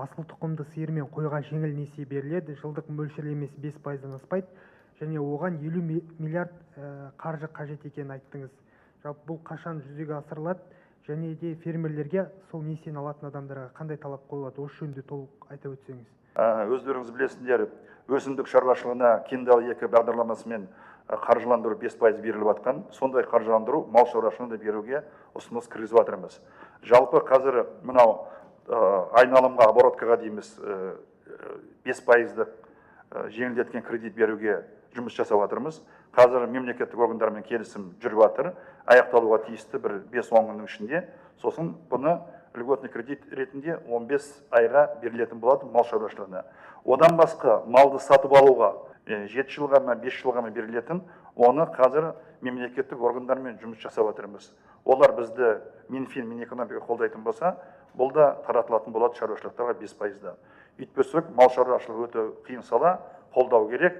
асыл тұқымды сиыр мен қойға жеңіл несие беріледі. Жылдық мөлшерлемесі 5%-дан аспайды және оған 50 миллиард қаржы қажет екенін айттыңыз. Жалпы бұл қашан жүзеге асырылады және де фермерлерге сол несиені алатын адамдарға қандай талап қойылады? Осы жөнінде толық айта өтсеңіз. Өздеріңіз білесіңдер, өсімдік шаруашылығына Кендал 2 бағдарламасымен қаржыландыру 5% беріліп жатқан. Сондай қаржыландыру мал шаруашылығына беруге ұсыныс кіргізіп жатырмыз. Жалпы қазір мынау айналымға, обороткаға дейміз 5%-ды жеңілдеткен кредит беруге жұмыс жасап жатырмыз. Қазір мемлекеттік органдармен келісім жүріп жатыр. Аяқталуға тиісті бір 5-10 күннің ішінде. Сосын бұны льготный кредит ретінде 15 айға берілетін болады мал шаруашылығына. Одан басқа малды сатып алуға 7 жылға ма 5 жылға ма берілетін, оны қазір мемлекеттік органдармен жұмыс жасап жатырмыз. Олар бізді Минфин, Минэкономика қолдайтын болса, бұл да таратылатын болады шаруашылықтарға 5%-да. Үйтпесек, мал шаруашылығы өте қиын сала, қолдау керек.